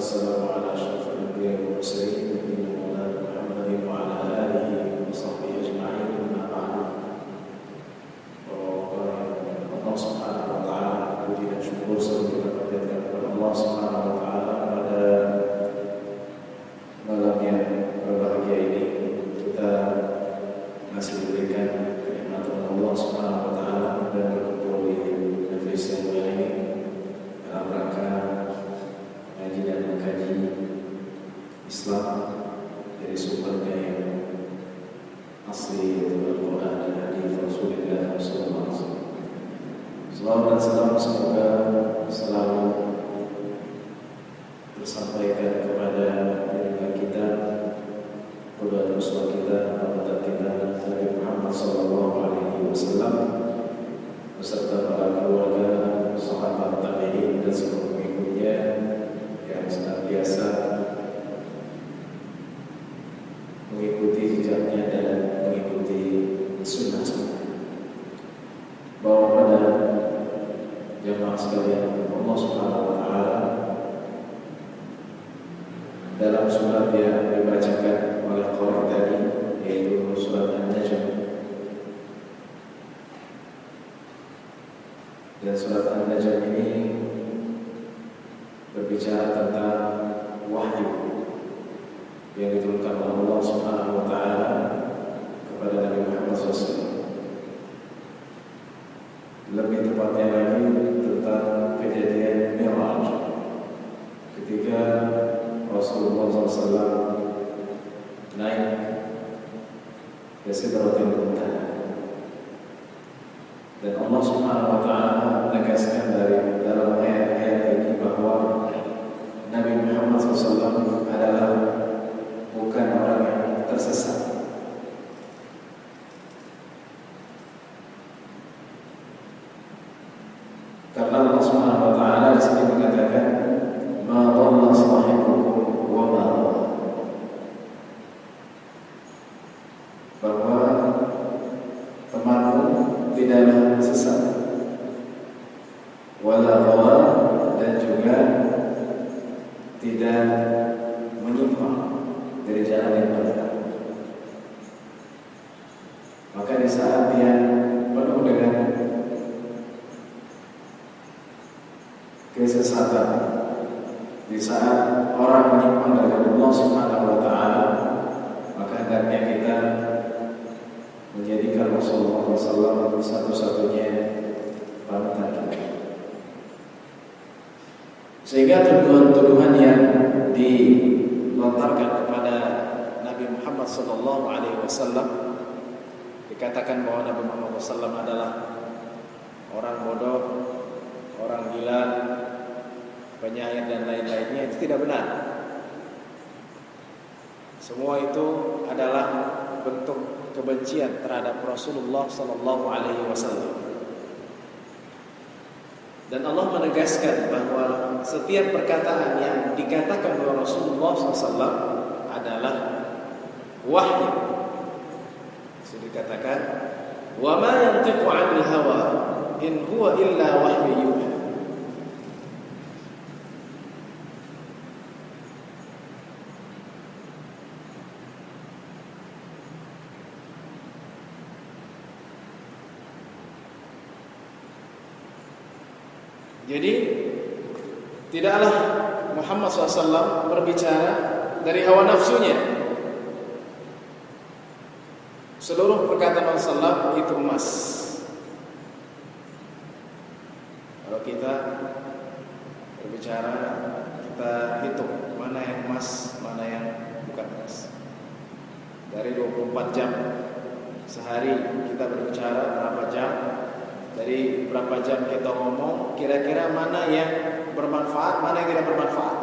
والسلام على أشرف الأنبياء والمرسلين نبينا مولانا محمد وعلى آله وصحبه أجمعين أما بعد. Allah Subhanahu wa taala, puji dan syukur selalu kita panjatkan kepada Allah Subhanahu wa taala pada malam yang berbahagia ini. Kita masih diberikan kenikmatan Allah Subhanahu wa taala dan berkumpul di majelis yang mulia ini dalam rangka ngaji dan mengkaji Islam dari sumbernya yang asli, yaitu Al-Quran dan hadis Rasulullah sallallahu alaihi wasallam. Salawat dan salam semoga selalu tersampaikan kepada junjungan kita, qudwatun uswah kita, panutan kita, Nabi Muhammad sallallahu alaihi wasallam beserta para keluarga, sahabat, tabi'in dan seluruh pengikutnya yang senantiasa mengikuti jejaknya dan mengikuti sunnah. Bahwa pada jemaah sekalian, Allah Subhanahu wa taala dalam surat yang dibacakan oleh qari tadi, yaitu surat An-Najm, dan surat An-Najm ini berbicara tentang wahyu yang diturunkan oleh Allah Subhanahu wa taala kepada Nabi Muhammad SAW. Lebih tepatnya lagi tentang kejadian Mi'raj ketika Rasulullah SAW naik ke Sidratul Muntaha, dan Allah Subhanahu wa taala menegaskan dari dalam ayat-ayat ini bahwa Nabi Muhammad SAW adalah bukan orang yang tersesat. Karena Allah Subhanahu wa taala di sini mengatakan ma dhalla sahibukum wa ma ghawa, bahwa temanmu tidaklah sesat, wala ghawa, dan juga tidak menyimpang dari jalan yang benar. Maka di saat dia penuh dengan kesesatan, di saat orang menyimpang dari Allah Subhanahu wa taala, maka hendaknya kita menjadikan Rasulullah SAW satu-satunya panutan kita. Sehingga tuduhan-tuduhan yang dilontarkan kepada Nabi Muhammad SAW, dikatakan bahwa Nabi Muhammad SAW adalah orang bodoh, orang gila, penyair dan lain-lainnya, itu tidak benar. Semua itu adalah bentuk kebencian terhadap Rasulullah sallallahu alaihi wasallam. Dan Allah menegaskan bahwa setiap perkataan yang dikatakan oleh Rasulullah SAW adalah wahyu. Sudah dikatakan, wa ma yantiqu 'anil hawa in huwa illa wahyu yuha. Jadi tidaklah Muhammad SAW berbicara dari hawa nafsunya. Seluruh perkataan Rasulullah itu emas. Kalau kita berbicara, kita hitung mana yang emas, mana yang bukan emas. Dari 24 jam sehari kita berbicara berapa jam, dari berapa jam kita ngomong, kira-kira mana yang bermanfaat, mana yang tidak bermanfaat.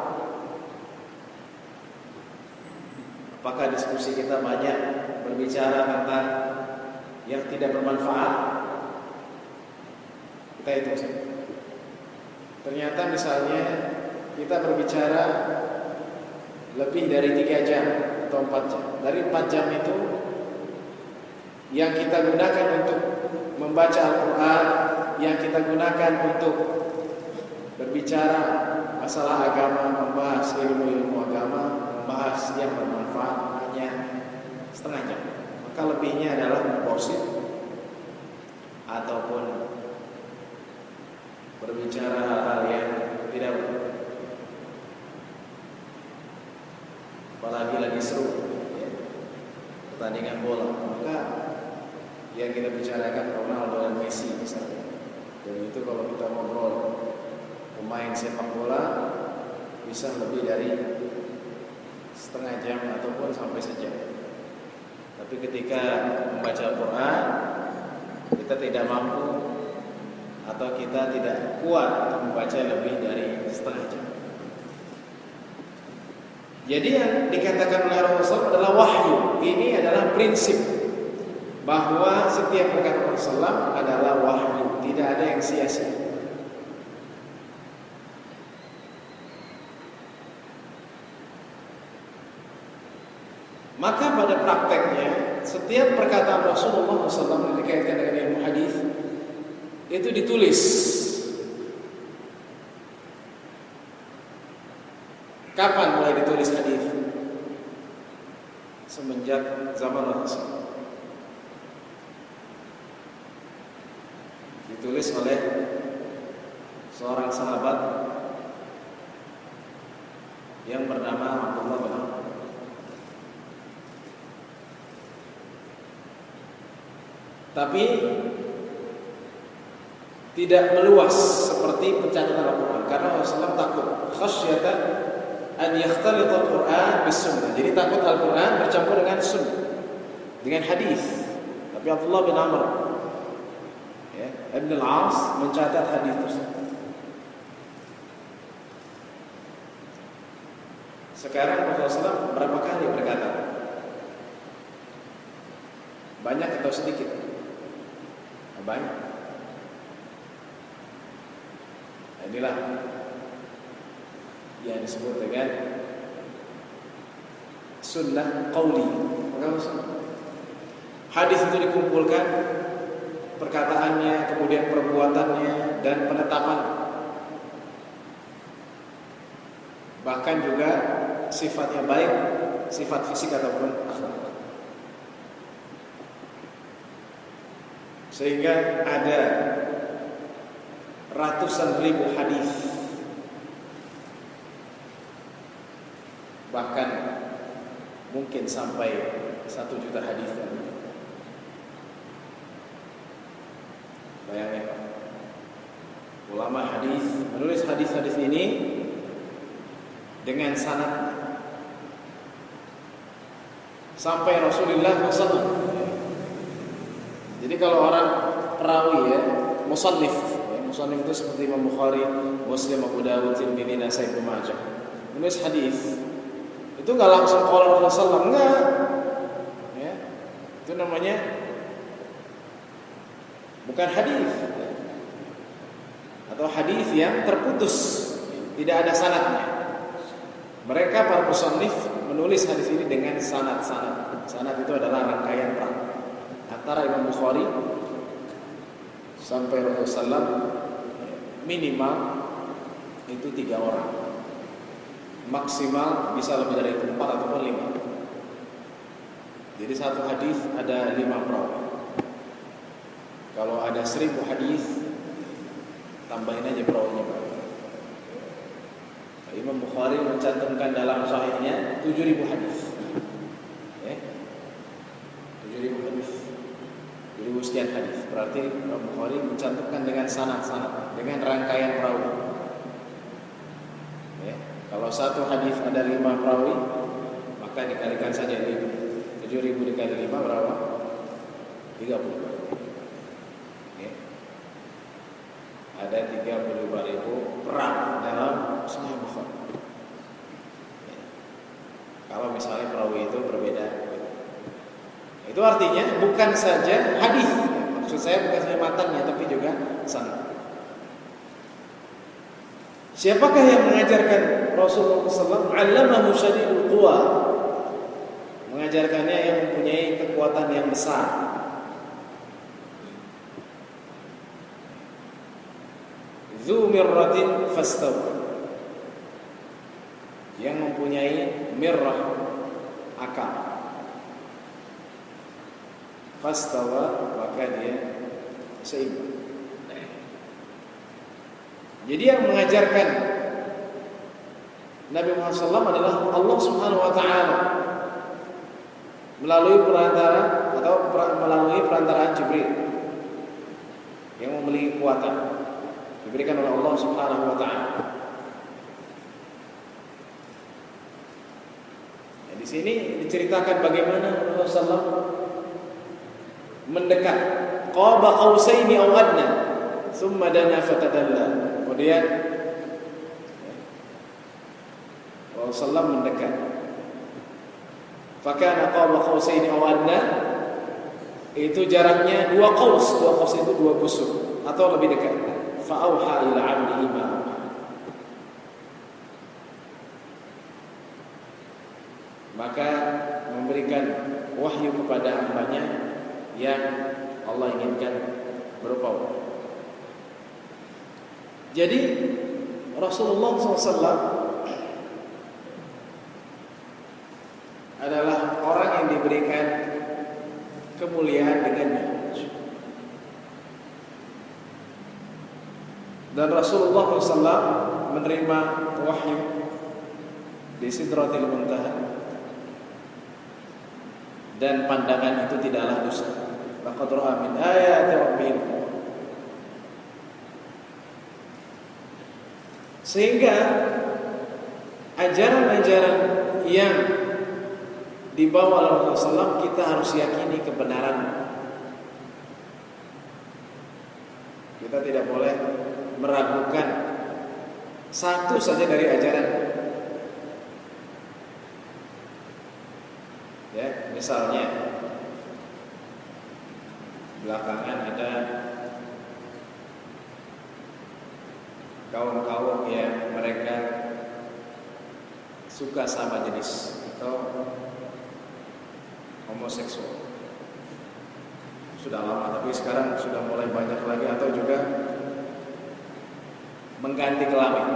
Apakah diskusi kita banyak berbicara tentang yang tidak bermanfaat? Kita hitung saja. Ternyata misalnya kita berbicara lebih dari 3 jam atau 4 jam. Dari 4 jam itu yang kita gunakan untuk membaca Al-Quran, yang kita gunakan untuk berbicara masalah agama, membahas ilmu-ilmu agama, membahas yang bermanfaat hanya setengah jam. Maka lebihnya adalah gosip ataupun berbicara hal-hal yang tidak perlu. Apalagi lagi seru ya, pertandingan bola, maka yang kita bicarakan Ronaldo dan Messi misalnya. Dan itu kalau kita ngobrol pemain sepak bola bisa lebih dari setengah jam ataupun sampai sejam. Tapi ketika membaca Al-Quran, kita tidak mampu atau kita tidak kuat untuk membaca lebih dari setengah jam. Jadi yang dikatakan oleh Rasulullah adalah wahyu. Ini adalah prinsip bahwa setiap perkataan Rasulullah adalah wahyu, tidak ada yang sia-sia. Maka pada prakteknya setiap perkataan Rasulullah SAW yang dikaitkan dengan ilmu hadis itu ditulis. Kapan mulai ditulis hadis? Semenjak zaman Rasul. Ditulis oleh seorang sahabat yang bernama Abdullah bin Amr. Tapi tidak meluas seperti pencatatan Al-Quran, karena Rasulullah takut khasyata an yakhtalit Al-Quran bis sunnah. Jadi takut Al-Quran bercampur dengan sunnah, dengan hadis. Tapi Abdullah bin Amr ya, Ibn al-As mencatat hadis tersebut. Sekarang Rasulullah berapa kali berkata? Banyak atau sedikit? Banyak. Inilah yang disebut dengan sunnah qauli. Hadis itu dikumpulkan, perkataannya, kemudian perbuatannya, dan penetapan, bahkan juga sifatnya baik, sifat fisik ataupun akhlak. Sehingga ada ratusan ribu hadis, bahkan mungkin sampai 1 juta hadis. Bayangin, ulama hadis menulis hadis-hadis ini dengan sanad sampai Rasulullah SAW. Jadi kalau orang perawi ya, musannif itu seperti Imam Bukhari, Muslim, Abu Dawud, Tirmidzi, Nasai, Ibnu Majah, menulis hadis itu nggak langsung qala Rasulullah, enggak ya, itu namanya bukan hadis ya, atau hadis yang terputus, tidak ada sanadnya. Mereka para musannif menulis hadis ini dengan sanad. Sanad itu adalah rangkaian perang antara Imam Bukhari sampai Rasulullah, minimal itu 3 orang, maksimal bisa lebih dari 4 ataupun 5. Jadi satu hadis ada 5 perawi. Kalau ada 1000 hadis, tambahin aja perawinya. Imam Bukhari mencantumkan dalam sahihnya 7.000 hadis. Ya. 7.000 hadis. 7.000 sekian hadis. Berarti Imam Bukhari mencantumkan dengan sanad-sanad, dengan rangkaian perawi. Ya. Kalau satu hadis ada 5 perawi, maka dikalikan saja 7.000 dikali 5 berapa? 30. Ya. Ada 35.000 perawi dalam Sahih Bukhari. Ya. Kalau misalnya perawi itu berbeda, itu artinya bukan saja hadis. Maksud saya bukan saja matannya, tapi juga sanad. Siapakah yang mengajarkan Rasulullah SAW? Allamahu syadidul quwa. Mengajarkannya yang mempunyai kekuatan yang besar. Dzu mirratin fastaw. mempunyai mirrah, akal. Fastawa, maka dia seimbang. Jadi yang mengajarkan Nabi Muhammad SAW adalah Allah Subhanahu Wa Taala melalui perantaraan Jibril yang memiliki kekuatan diberikan oleh Allah Subhanahu Wa Taala. Di sini diceritakan bagaimana Rasulullah SAW mendekat, qaba qausaini aw adna, thumma dana fatadalla. Kemudian Rasulullah SAW mendekat. Fakana qaba qausaini aw adna, itu jaraknya 2 qaus. 2 qaus itu 2 busur atau lebih dekat. Fa auha ila 'abdihi ma auha. Maka memberikan wahyu kepada hambanya yang Allah inginkan berupa wahyu. Jadi Rasulullah SAW adalah orang yang diberikan kemuliaan dengannya. Dan Rasulullah SAW menerima wahyu di Sidratil Muntaha. Dan pandangan itu tidaklah dusta. Laqad ra'a min ayati rabbih. Sehingga ajaran-ajaran yang dibawa oleh Rasulullah SAW kita harus yakini kebenaran. Kita tidak boleh meragukan satu saja dari ajaran. Ya, misalnya belakangan ada kaum-kaum yang mereka suka sama jenis atau homoseksual. Sudah lama, tapi sekarang sudah mulai banyak lagi, atau juga mengganti kelamin.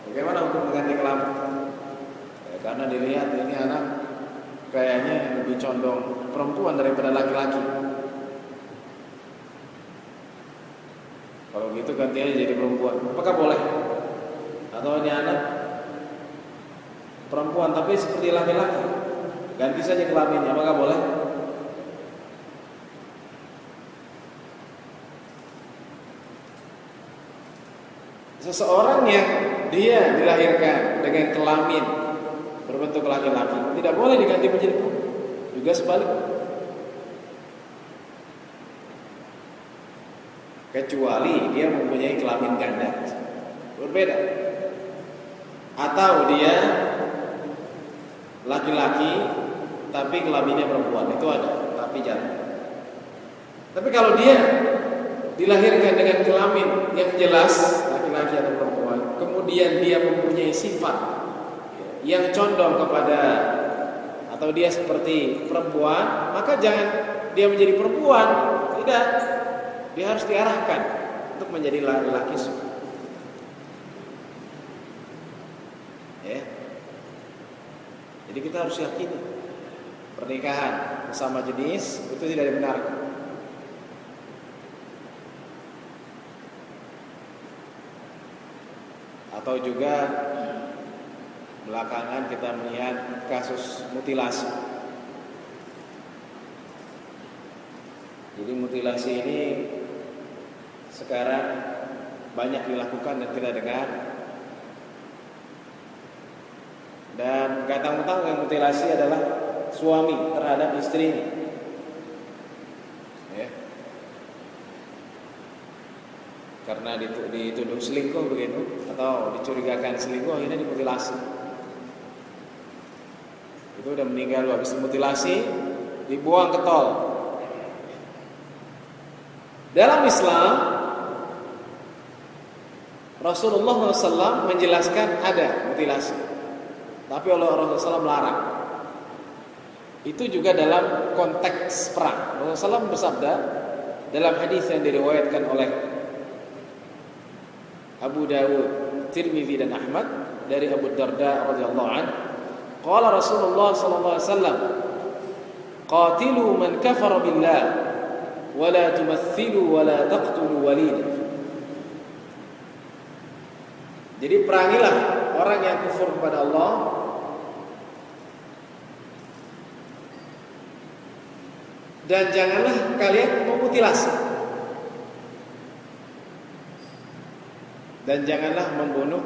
Bagaimana hukum mengganti kelamin? Ya, karena dilihat ini anak kayaknya lebih condong perempuan daripada laki-laki. Kalau gitu ganti aja jadi perempuan. Apakah boleh? Atau ini anak perempuan tapi seperti laki-laki, ganti saja kelaminnya, apakah boleh? Seseorang yang dia dilahirkan dengan kelamin berbentuk laki-laki tidak boleh diganti menjadi perempuan. Juga sebaliknya. Kecuali dia mempunyai kelamin ganda, berbeda. Atau dia laki-laki tapi kelaminnya perempuan, itu ada, tapi jarang. Tapi kalau dia dilahirkan dengan kelamin yang jelas laki-laki atau perempuan, kemudian dia mempunyai sifat yang condong kepada atau dia seperti perempuan, maka jangan dia menjadi perempuan, tidak. Dia harus diarahkan untuk menjadi laki-laki. Ya. Jadi kita harus yakini pernikahan sesama jenis itu tidak dibenarkan. Atau juga belakangan kita melihat kasus mutilasi. Jadi mutilasi ini sekarang banyak dilakukan dan kita dengar. Dan katang-katang yang mutilasi adalah suami terhadap istrinya. Ya. Karena dituduh selingkuh begitu, atau dicurigakan selingkuh, akhirnya dimutilasi. Itu udah meninggal, habis dimutilasi dibuang ke tol. Dalam Islam Rasulullah SAW menjelaskan ada mutilasi, tapi Rasulullah SAW melarang. Itu juga dalam konteks perang. Rasulullah SAW bersabda dalam hadis yang diriwayatkan oleh Abu Dawud, Tirmidzi dan Ahmad, dari Abu Darda radhiyallahu anhu, qala Rasulullah sallallahu alaihi wasallam, qatilu man kafara billah wa la tumaththilu wa la taqtulu walida. Jadi perangilah orang yang kufur kepada Allah dan janganlah kalian memutilasi dan janganlah membunuh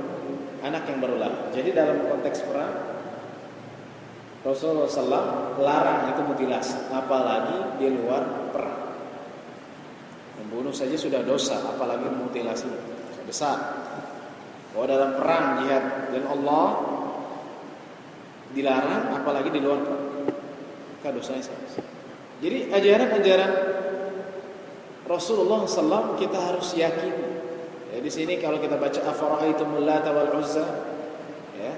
anak yang baru lahir. Jadi dalam konteks perang Rasulullah SAW larang itu mutilasi, apalagi di luar perang. Membunuh saja sudah dosa, apalagi mutilasi besar. Bahwa dalam perang jihad dan Allah dilarang, apalagi di luar perang, maka dosanya sangat besar. Jadi ajaran-ajaran Rasulullah SAW kita harus yakini. Ya, di sini kalau kita baca afara'aitumul Lata wal Uzza, ya,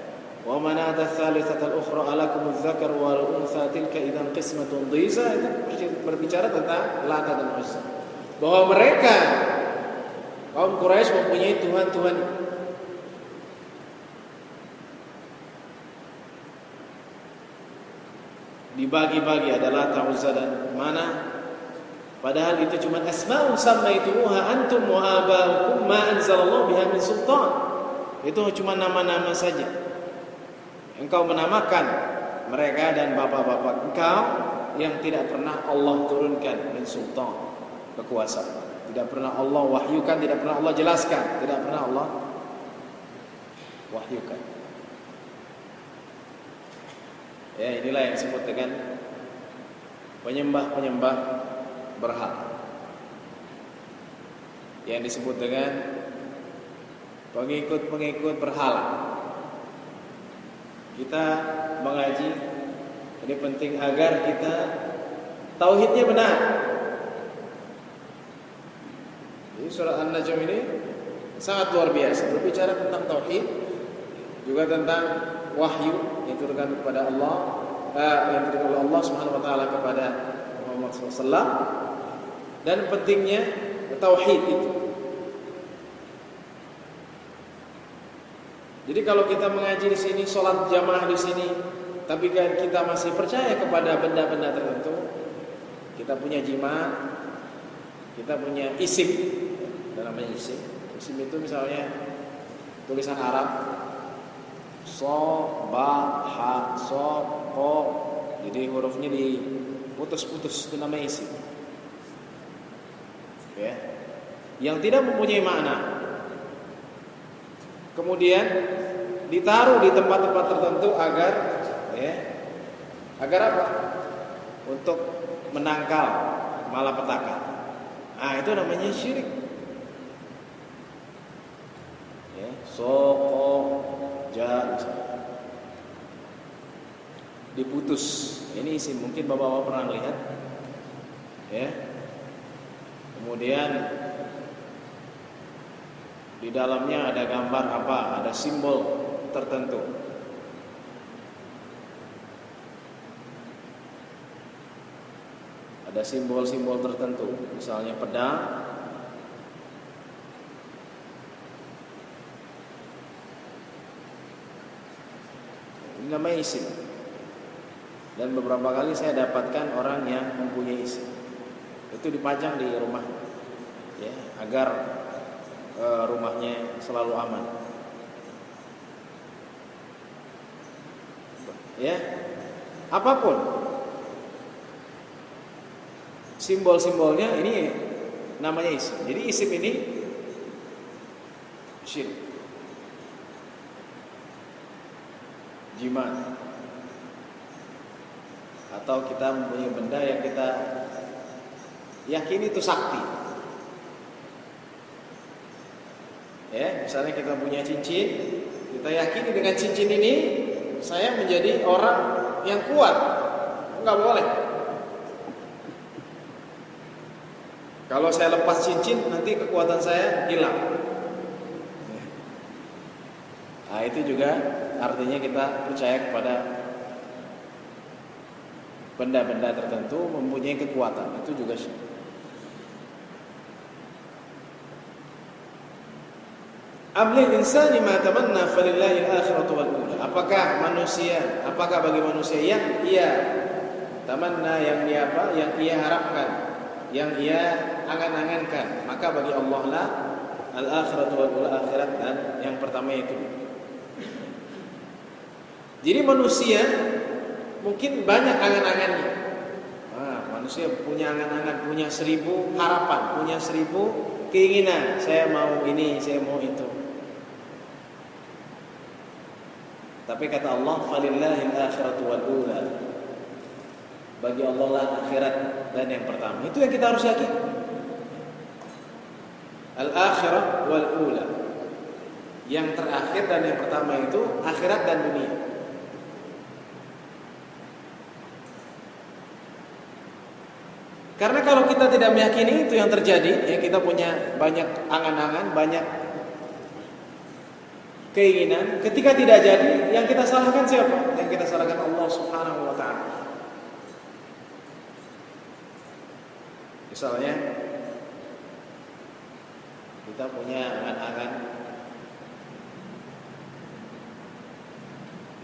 wa manata tsalitsatal ukhra alakumuz dzakar wal untha tilka idzan qismatun dhiza, itu berbicara tentang Lata dan Uzza. Bahwa mereka kaum Quraisy mempunyai tuhan-tuhan. Dibagi-bagi ada Lata, Uzza dan Mana. Padahal itu cuma asma'un sammaitumuha antum wa aba'ukum ma anzalallahu biha min sultan. Itu cuma nama-nama saja. Engkau menamakan mereka dan bapak-bapak engkau yang tidak pernah Allah turunkan min sultan, kekuasaan. Tidak pernah Allah wahyukan, tidak pernah Allah jelaskan, tidak pernah Allah wahyukan. Ya, inilah yang disebut dengan penyembah-penyembah berhala, yang disebut dengan pengikut-pengikut berhala. Kita mengaji ini penting agar kita tauhidnya benar. Jadi surah An-Najm ini sangat luar biasa, berbicara tentang tauhid, juga tentang wahyu yang diturunkan kepada Allah, yang diturunkan oleh Allah Subhanahu wa taala kepada Muhammad SAW, dan pentingnya tauhid itu. Jadi kalau kita mengaji di sini, sholat jamaah di sini, tapi kita masih percaya kepada benda-benda tertentu, kita punya jimat, kita punya isim, namanya isim. Isim itu misalnya tulisan Arab, so, ba, ha, so, ko, jadi hurufnya diputus-putus, itu namanya isim. Ya, yang tidak mempunyai makna, kemudian ditaruh di tempat-tempat tertentu agar, ya, agar apa? Untuk menangkal malapetaka. Ah, itu namanya syirik. Ya, so, ko, ja, diputus. Ini isim, mungkin bapak-bapak pernah lihat. Ya. Kemudian di dalamnya ada gambar apa? Ada simbol tertentu. Ada simbol-simbol tertentu, misalnya pedang, ini namanya isim. Dan beberapa kali saya dapatkan orang yang mempunyai isim, itu dipajang di rumah, ya, agar rumahnya selalu aman. Ya, apapun simbol-simbolnya ini namanya isim. Jadi isim ini syirik, jimat, atau kita mempunyai benda yang kita yakini itu sakti. Ya, misalnya kita punya cincin, kita yakini dengan cincin ini saya menjadi orang yang kuat. Enggak boleh. Kalau saya lepas cincin, nanti kekuatan saya hilang. Nah, itu juga artinya kita percaya kepada benda-benda tertentu mempunyai kekuatan. Itu juga syirik. Amlil insani ma tamanna falillahi al-akhiratu wal ula. Apakah bagi manusia yang ia tamanna, yang dia apa? Yang ia harapkan, yang ia angan-angankan, maka bagi Allah lah al-akhiratu wal ula, akhirat dan yang pertama itu. Jadi manusia mungkin banyak angan-angannya. Manusia punya angan-angan, punya 1000 harapan, punya 1000 keinginan. Saya mau ini, saya mau itu. Tapi kata Allah, falillahil akhiratu wal ula. Bagi Allah lah akhirat dan yang pertama. Itu yang kita harus yakin. Al-akhirah wal ula. Yang terakhir dan yang pertama itu akhirat dan dunia. Karena kalau kita tidak meyakini itu yang terjadi, ya kita punya banyak angan-angan, banyak keinginan, ketika tidak jadi, yang kita salahkan siapa? Yang kita salahkan Allah Subhanahu wa taala. Misalnya kita punya angan-angan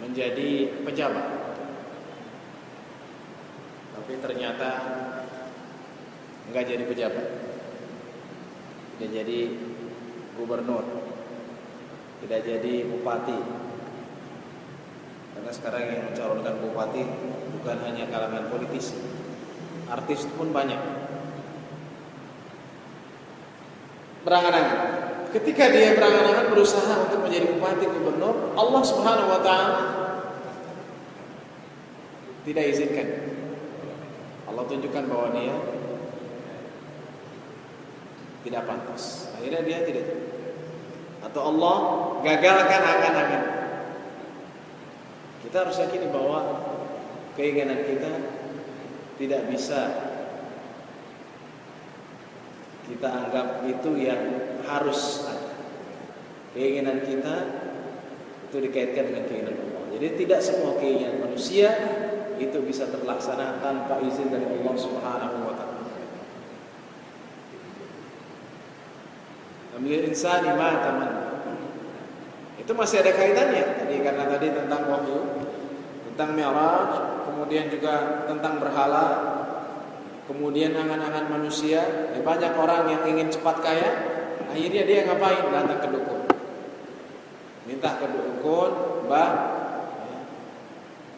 menjadi pejabat, tapi ternyata enggak jadi pejabat, tidak jadi gubernur, tidak jadi bupati. Karena sekarang yang mencalonkan bupati bukan hanya kalangan politisi, artis pun banyak. Berangan-angan. Ketika dia berangan-angan berusaha untuk menjadi bupati, gubernur, Allah Subhanahu wa taala tidak izinkan. Allah tunjukkan bahwa dia tidak pantas. Akhirnya dia tidak. Atau Allah gagalkan angan-angan. Kita harus yakini bahwa keinginan kita tidak bisa kita anggap itu yang harus ada. Keinginan kita itu dikaitkan dengan keinginan Allah. Jadi tidak semua keinginan manusia itu bisa terlaksana tanpa izin dari Allah Subhanahu wa taala. Ambil insani ma tamanna. Itu masih ada kaitannya tadi, karena tadi tentang wahyu, tentang mi'raj, kemudian juga tentang berhala, kemudian angan-angan manusia. Banyak orang yang ingin cepat kaya, akhirnya dia ngapain? Datang ke dukun. Minta ke dukun, "Mbah,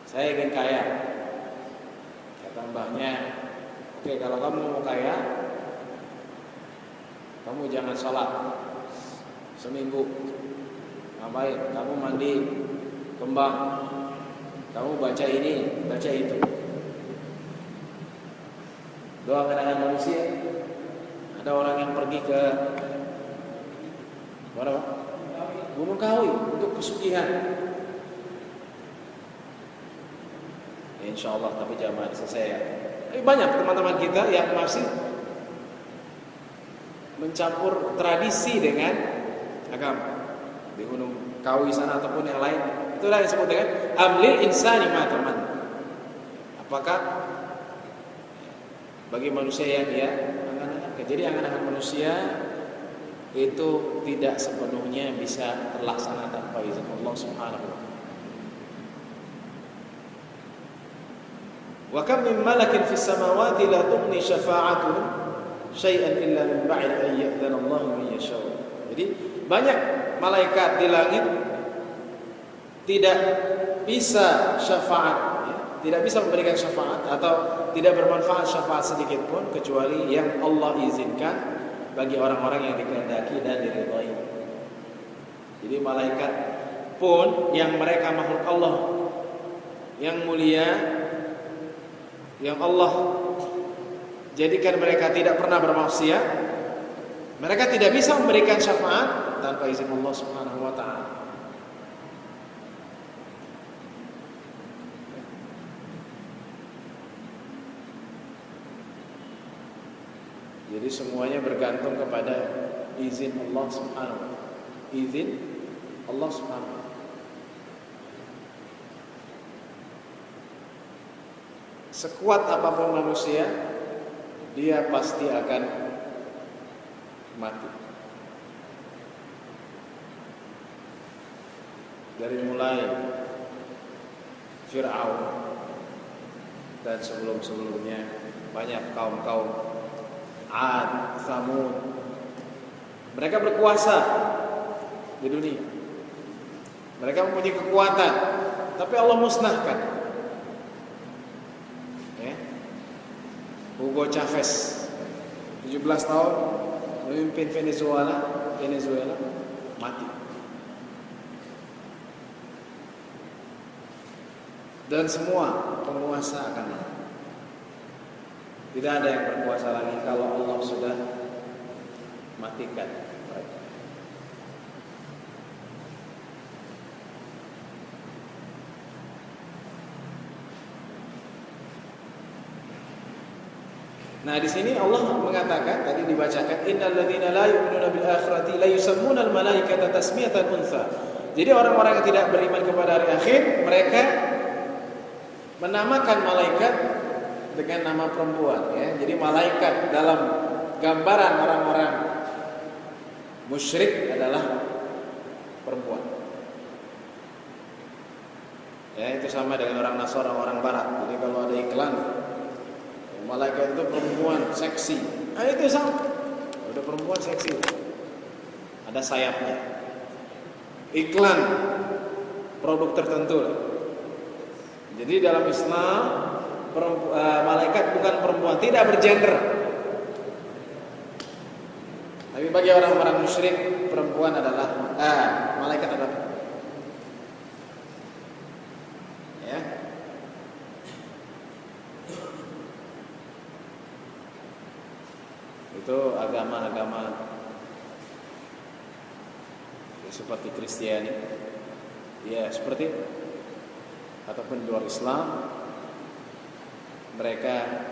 saya ingin kaya." Kata mbahnya, "Oke, kalau kamu mau kaya, kamu jangan sholat seminggu. Ngapain? Kamu mandi kembang, kamu baca ini, baca itu." Doa kenangan manusia. Ada orang yang pergi ke mana? Gunung Kawi untuk pesugihan. Ya, insya Allah, tapi jamaah selesai ya. Banyak teman-teman kita yang masih mencampur tradisi dengan agama. Di Gunung Kawi sana ataupun yang lain, itulah yang disebut dengan amlil insani ma tamanna. Apakah bagi manusia yang dia angan-angan? Jadi angan-angan manusia itu tidak sepenuhnya bisa terlaksana tanpa izin Allah Subhanahu wa taala. Wa kam min malakin fis samawati la tughni syafa'atuhum syai'an illa min ba'di an ya'dzana Allahu man yasha'. Jadi banyak malaikat di langit tidak bisa syafaat, ya, tidak bisa memberikan syafaat atau tidak bermanfaat syafaat sedikit pun kecuali yang Allah izinkan bagi orang-orang yang dikehendaki dan diridhai. Jadi malaikat pun yang mereka makhluk Allah yang mulia, yang Allah jadikan mereka tidak pernah bermaksiat, mereka tidak bisa memberikan syafaat tanpa izin Allah Subhanahu wa taala. Jadi semuanya bergantung kepada izin Allah Subhanahu wa taala. Izin Allah Subhanahu wa taala. Sekuat apapun manusia, dia pasti akan mati. dari mulai Fir'aun dan sebelum-sebelumnya banyak kaum-kaum Ad, Tsamud. Mereka berkuasa di dunia. Mereka mempunyai kekuatan, tapi Allah musnahkan. Ya. Hugo Chavez 17 tahun memimpin Venezuela mati. Dan semua penguasa akan mati. Tidak ada yang berkuasa lagi kalau Allah sudah matikan mereka. Nah, di sini Allah mengatakan, tadi dibacakan, innal ladzina la yu'minuna bil akhirati la yusammuna al malaikata tasmiyatan untha. Jadi orang-orang yang tidak beriman kepada hari akhir, mereka menamakan malaikat dengan nama perempuan, ya. Jadi malaikat dalam gambaran orang-orang musyrik adalah perempuan. Ya, itu sama dengan orang Nasara, orang Barat. Jadi kalau ada iklan malaikat itu perempuan seksi, itu sama. Udah perempuan seksi, ada sayapnya. Iklan produk tertentu. Jadi dalam Islam malaikat bukan perempuan, tidak bergender. Tapi bagi orang-orang musyrik perempuan adalah malaikat adalah. Ya. Itu agama-agama seperti Kristiani, ya seperti itu. Ataupun di luar Islam, mereka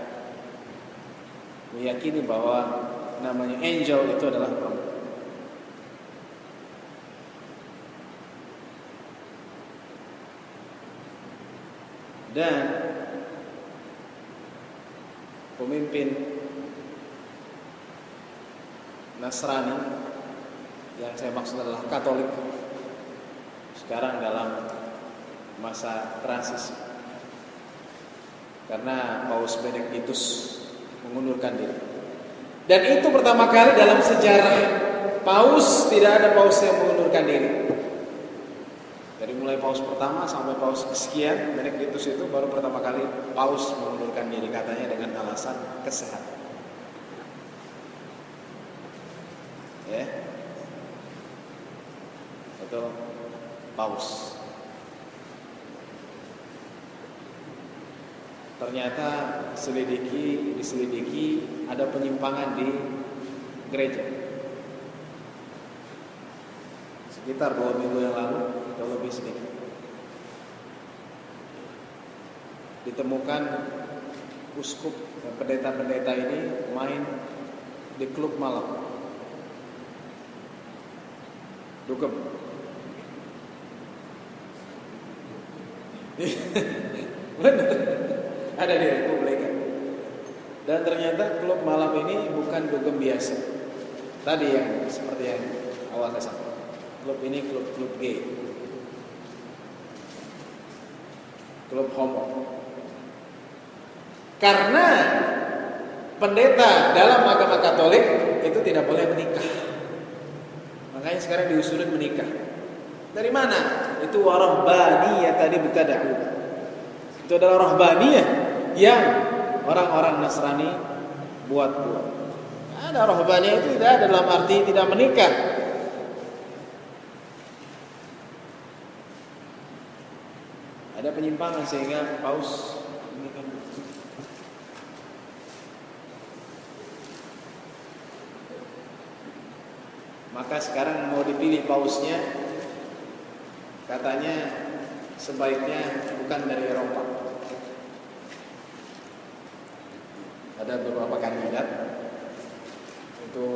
meyakini bahwa namanya angel itu adalah perempuan. Dan pemimpin Nasrani yang saya maksud adalah Katolik sekarang dalam masa transisi karena Paus Benediktus mengundurkan diri. Dan itu pertama kali dalam sejarah Paus, tidak ada Paus yang mengundurkan diri. Dari mulai Paus pertama sampai Paus kesekian, Benediktus itu baru pertama kali Paus mengundurkan diri, katanya dengan alasan kesehatan. Ya, itu Paus. Ternyata diselidiki ada penyimpangan di gereja. Sekitar 2 minggu yang lalu atau lebih sedikit, ditemukan uskup dan pendeta-pendeta ini main di klub malam. Dugem. Benar. Ada di Republika. Dan ternyata klub malam ini bukan dugem biasa. Tadi yang seperti yang awal saya sampaikan. Klub ini klub gay. Klub homo. Karena pendeta dalam agama Katolik itu tidak boleh menikah. Makanya sekarang diusulin menikah. Dari mana? Itu warahbaniyah tadi betada'u. Itu adalah rahbaniyah yang orang-orang Nasrani buat-buat. Ada rahbaniyah itu tidak ada dalam arti tidak menikah. Ada penyimpangan sehingga Paus menikah. Maka sekarang mau dipilih pausnya, katanya sebaiknya bukan dari Eropa. Ada beberapa kandidat itu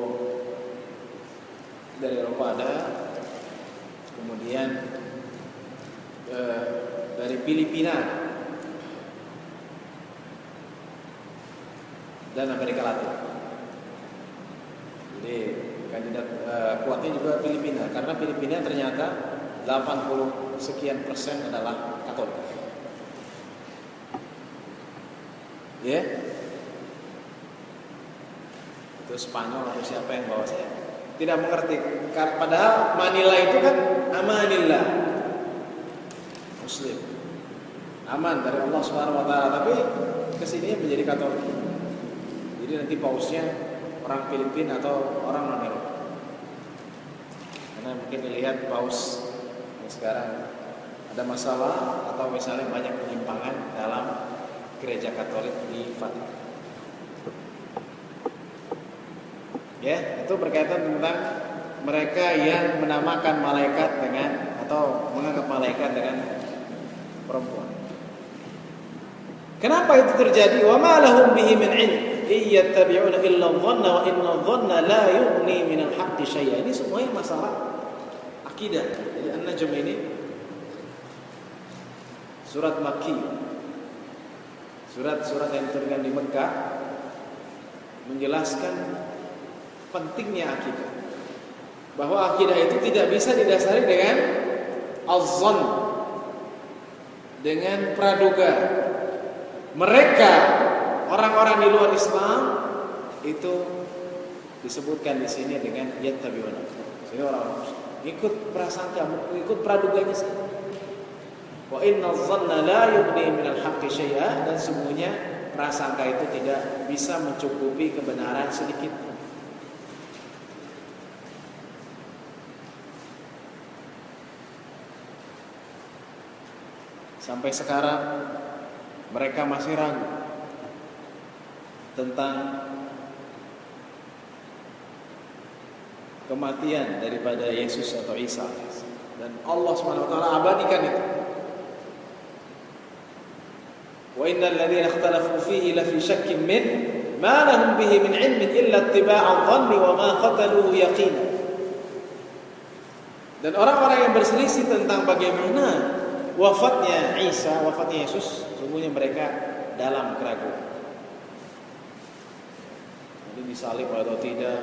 dari Eropa ada, kemudian dari Filipina dan Amerika Latin. Jadi kandidat kuatnya juga Filipina, karena Filipina ternyata 80 sekian persen adalah Katolik. Ya, itu Spanyol atau siapa yang bawa saya? Tidak mengerti. Padahal Manila itu kan amanillah, Muslim, aman dari Allah Subhanahu Wa Taala. Tapi kesini menjadi Katolik. Jadi nanti pausnya orang Filipina atau orang non Eropa. Karena mungkin dilihat paus yang sekarang ada masalah atau misalnya banyak penyimpangan dalam gereja Katolik di Vatikan. Ya, itu berkaitan tentang mereka yang menamakan malaikat dengan atau menganggap malaikat dengan perempuan. Kenapa itu terjadi? Wa ma lahum bihi min ilm iyattabi'una illa dhanna wa inna dhanna la yughni min al-haqqi syai'a. Ini semuanya masalah akidah. Jadi An-Najm ini surat Makki. Surat-surat yang diturunkan di Mekah menjelaskan pentingnya akidah. Bahwa akidah itu tidak bisa didasari dengan az-zann, dengan praduga. Mereka orang-orang di luar Islam itu disebutkan di sini dengan yattabi'una. Jadi orang ikut prasangka, ikut praduganya saja. Wa inna dhanna la yughni minal haqqi syai'a, dan sesungguhnya prasangka itu tidak bisa mencukupi kebenaran sedikit pun. Sampai sekarang mereka masih ragu tentang kematian daripada Yesus atau Isa, dan Allah SWT abadikan itu. Wa innal ladzina ikhtalafu fihi la fi syakkin min ma lahum bihi min ilmin illa ittiba'a dhanni wa ma qataluhu yaqina. Dan orang-orang yang berselisih tentang bagaimana wafatnya Isa, wafatnya Yesus, sungguhnya mereka dalam keraguan. Jadi disalib atau tidak,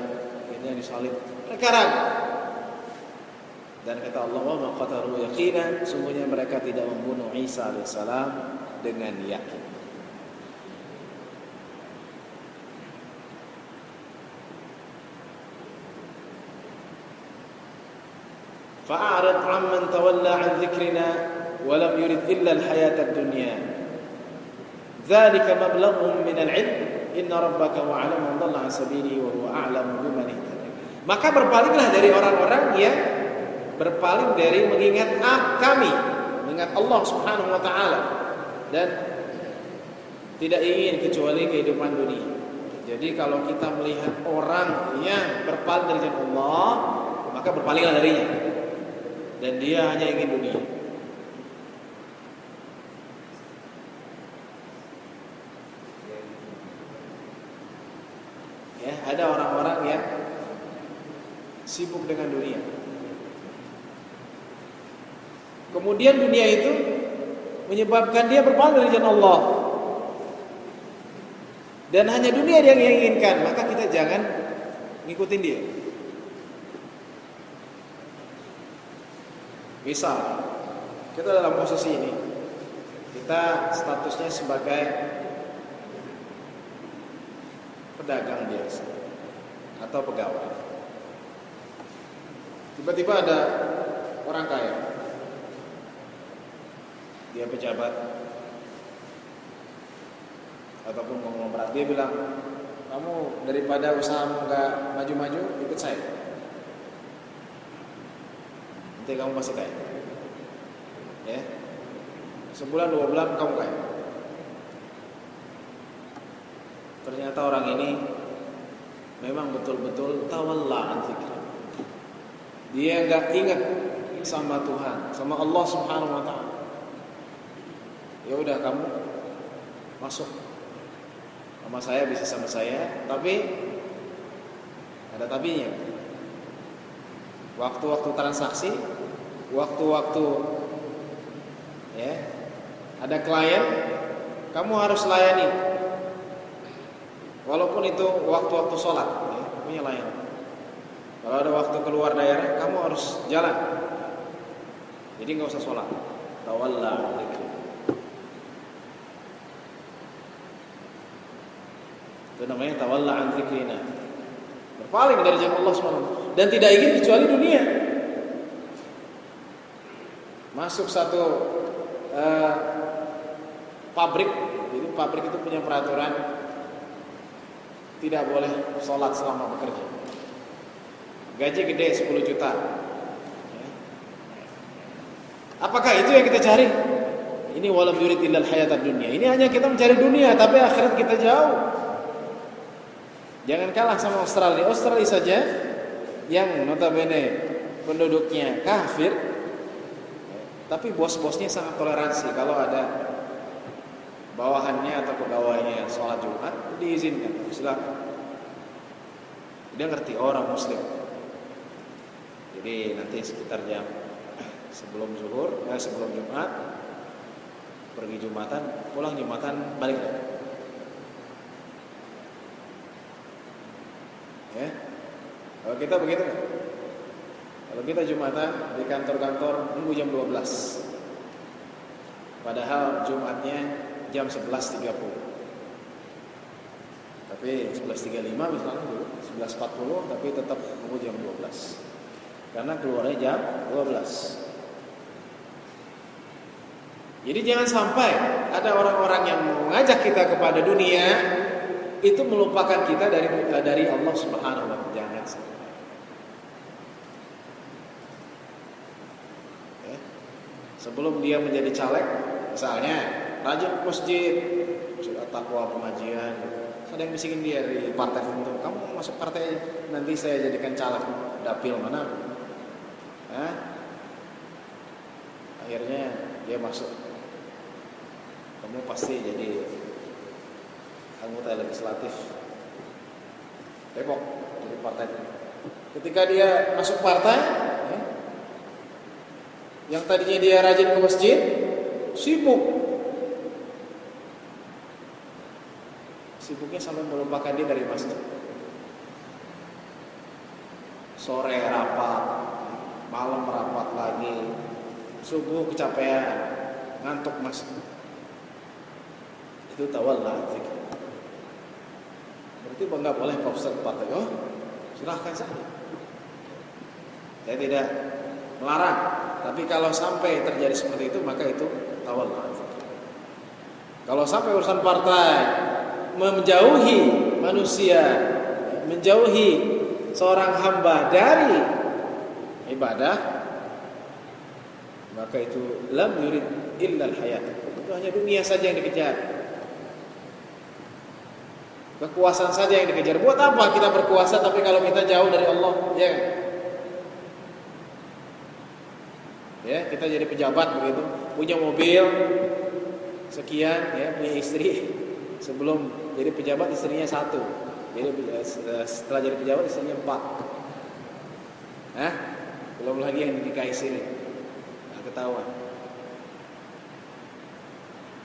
akhirnya disalib, mereka ragu. Dan kata Allah, wa ma qataluhu yaqina, sungguhnya mereka tidak membunuh Isa alaihissalam dengan yakin. Fa'arid 'amman tawalla 'an dzikrina wa lam yurid illa al-hayata ad-dunya. Dzalika mablaghum min al-'ilm inna rabbaka wa'lamu man dhalla 'an sabilihi wa huwa a'lamu biman ihtada. Maka berpalinglah dari orang-orang yang berpaling dari mengingat kami, mengingat Allah Subhanahu wa taala, dan tidak ingin kecuali kehidupan dunia. Jadi kalau kita melihat orang yang berpaling dari jalan Allah, maka berpalinglah darinya, dan dia hanya ingin dunia. Ya, ada orang-orang yang sibuk dengan dunia. Kemudian dunia itu menyebabkan dia berpaling dari jalan Allah, dan hanya dunia yang dia inginkan, maka kita jangan ngikutin dia. Misal kita dalam posisi ini, kita statusnya sebagai pedagang biasa atau pegawai. Tiba-tiba ada orang kaya, dia pejabat ataupun konglomerat, dia bilang, kamu daripada usahamu nggak maju-maju, ikut saya, nanti kamu masih kaya. Ya, sebulan 2 bulan kamu kaya. Ternyata orang ini memang betul-betul tawalla an dzikri. Dia nggak ingat sama Tuhan, sama Allah Subhanahu wa taala. Ya udah, kamu masuk sama saya, bisa sama saya, tapi ada tapinya. Waktu-waktu transaksi, waktu-waktu ya ada klien, kamu harus layani. Walaupun itu waktu-waktu sholat, ya, punya layanan. Kalau ada waktu keluar daerah, kamu harus jalan. Jadi nggak usah sholat. Tawalla an dzikri. Itu namanya tawalla an dzikrina. Berpaling dari jalan Allah SWT dan tidak ingin kecuali dunia. Masuk satu pabrik, jadi pabrik itu punya peraturan tidak boleh sholat selama bekerja. Gaji gede 10 juta. Apakah itu yang kita cari? Ini walam yurid illal hayatad dunya. Ini hanya kita mencari dunia, tapi akhirat kita jauh. Jangan kalah sama Australia. Australia saja yang notabene penduduknya kafir, tapi bos-bosnya sangat toleransi. Kalau ada bawahannya atau pegawainya sholat Jumat, diizinkan, silakan. Dia ngerti orang Muslim. Jadi nanti sekitar jam sebelum zuhur, sebelum Jumat, pergi Jumatan, pulang Jumatan, balik lagi. Ya, kalau kita begitu kan? Kalau kita Jumatan di kantor-kantor nunggu jam 12, padahal Jumatnya jam 11.30. Tapi 11.35 misalnya dulu, 11.40, tapi tetap nunggu jam 12. Karena keluarnya jam 12. Jadi jangan sampai ada orang-orang yang mengajak kita kepada dunia itu melupakan kita dari Allah Subhanahu wa taala. Jangan sampai. Ya. Sebelum dia menjadi caleg, misalnya rajin ke masjid, sudah takwa pengajian, ada yang bisikin dia di partai tertentu, kamu masuk partai nanti saya jadikan caleg, dapil mana? Akhirnya dia masuk, kamu pasti jadi anggota legislatif Depok dari partai. Ketika dia masuk partai, yang tadinya dia rajin ke masjid, sibuknya sampai melupakan dia dari masjid. Sore rapat, malam rapat lagi, subuh kecapean, ngantuk masuk. Itu tawalla dzikr. Berarti nggak boleh Pak Ustaz partai. Oh, silahkan saja. Saya tidak melarang. Tapi kalau sampai terjadi seperti itu, maka itu tawalla dzikr. Kalau sampai urusan partai menjauhi manusia, menjauhi seorang hamba dari ibadah, maka itu lam yurid illal hayat. Itu hanya dunia saja yang dikejar. Kekuasaan saja yang dikejar. Buat apa kita berkuasa tapi kalau kita jauh dari Allah? Ya, kita jadi pejabat begitu, punya mobil sekian, ya, punya istri. Sebelum jadi pejabat istrinya 1. Jadi setelah jadi pejabat istrinya 4. Belum lagi yang dinikahi sini. Nggak ketahuan.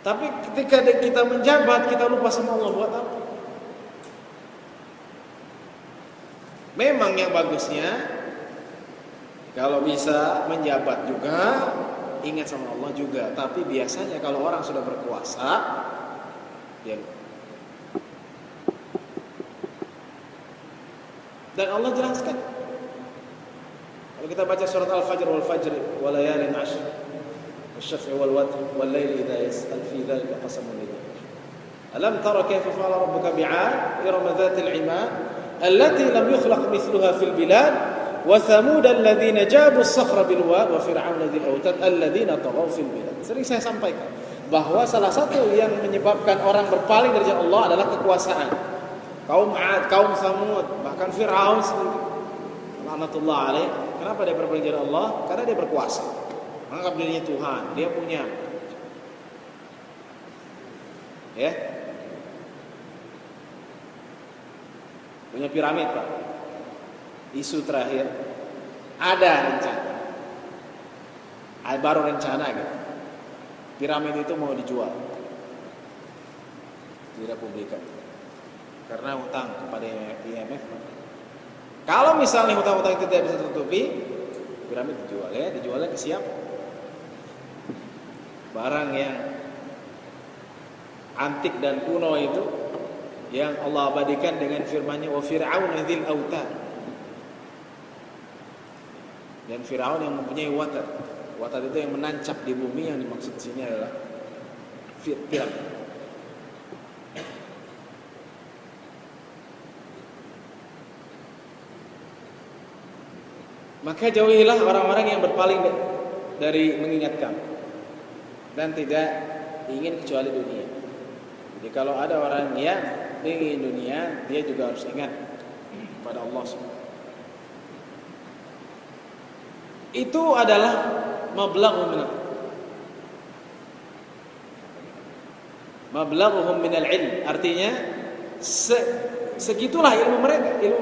Tapi ketika kita menjabat kita lupa sama Allah, buat apa? Memang yang bagusnya kalau bisa menjabat juga ingat sama Allah juga. Tapi biasanya kalau orang sudah berkuasa dia lupa. Dan Allah jelaskan. Kalau kita baca surat Al-Fajr wal Fajr wa layalin 'ashr wasy-syaf'i wal watr wal laili idza yas'al fi dzalika qasamun lil alam tara kayfa fa'ala rabbuka bi'ad irama dhatil 'imad allati lam yukhlaq mithluha fil bilad wa thamud alladhina jabu as-sakhra bil wad wa fir'auna dzil autad alladhina taghaw fil bilad. Sering saya sampaikan bahwa salah satu yang menyebabkan orang berpaling dari jalan Allah adalah kekuasaan. Kaum 'Ad, kaum Thamud, bahkan Fir'aun sendiri. Laknatullah alaih. Kenapa dia berpaling dari Allah? Karena dia berkuasa. Menganggap dirinya Tuhan, dia punya. Ya. Punya piramid, Pak. Isu terakhir ada rencana. Baru rencana gitu. Piramid itu mau dijual di Republika. Karena hutang kepada IMF. Kalau misalnya hutang-hutang itu tidak bisa tertutupi, piramid dijual, ya. Dijualnya ke siapa? barang yang antik dan kuno itu yang Allah abadikan dengan firman-Nya wa fir'aun dzil autad. Dan Firaun yang mempunyai watad. Watad itu yang menancap di bumi, yang dimaksud sini adalah piramid. Maka jauhilah orang-orang yang berpaling dari mengingat kamu dan tidak ingin kecuali dunia. Jadi kalau ada orang yang ingin dunia, dia juga harus ingat pada Allah SWT. Itu adalah mablaghuhum minal ilm. Artinya segitulah ilmu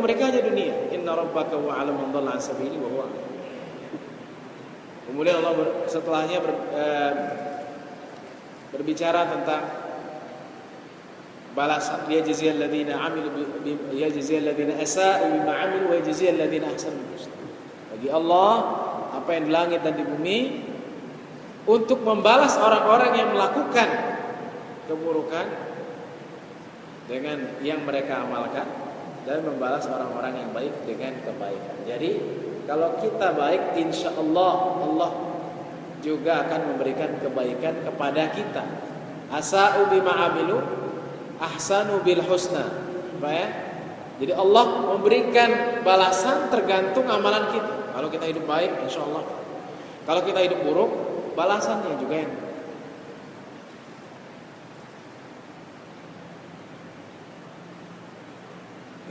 mereka hanya dunia. Inna rabbaka huwa a'lamu man dhalla 'an sabili wa huwa. Kemudian Allah setelahnya berbicara tentang balasan, yajziyal ladzina 'amilu yajziyal ladzina asa'u bima 'amilu wa yajziyal ladzina ahsanu bil husna. Bagi Allah apa yang di langit dan di bumi untuk membalas orang-orang yang melakukan keburukan dengan yang mereka amalkan dan membalas orang-orang yang baik dengan kebaikan. Jadi kalau kita baik, insya Allah Allah juga akan memberikan kebaikan kepada kita. Asa'u bima 'amilu ahsanu bil husna. Baik. Jadi Allah memberikan balasan tergantung amalan kita. Kalau kita hidup baik, insya Allah. Kalau kita hidup buruk, balasannya juga yang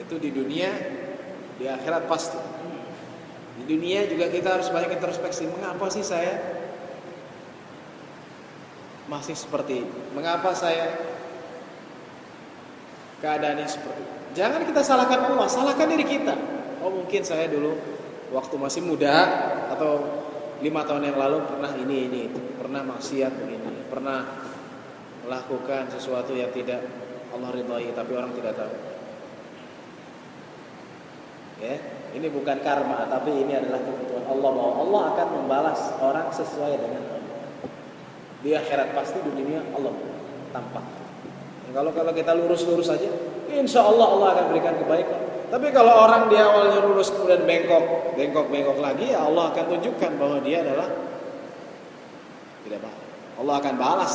itu di dunia, di akhirat pasti. Di dunia juga kita harus banyak introspeksi. Mengapa sih saya masih seperti ini? Mengapa saya keadaannya seperti ini? Jangan kita salahkan Allah, salahkan diri kita. Oh mungkin saya dulu waktu masih muda atau 5 tahun yang lalu pernah ini itu, pernah maksiat begini, pernah melakukan sesuatu yang tidak Allah ridhai tapi orang tidak tahu. Ya, ini bukan karma tapi ini adalah ketentuan Allah bahwa Allah akan membalas orang sesuai dengan Allah. Di akhirat pasti, di dunia Allah tampak. Kalau kita lurus-lurus saja, insya Allah Allah akan berikan kebaikan. Tapi kalau orang di awalnya lurus kemudian bengkok lagi, ya Allah akan tunjukkan bahwa dia adalah tidak baik. Allah akan balas.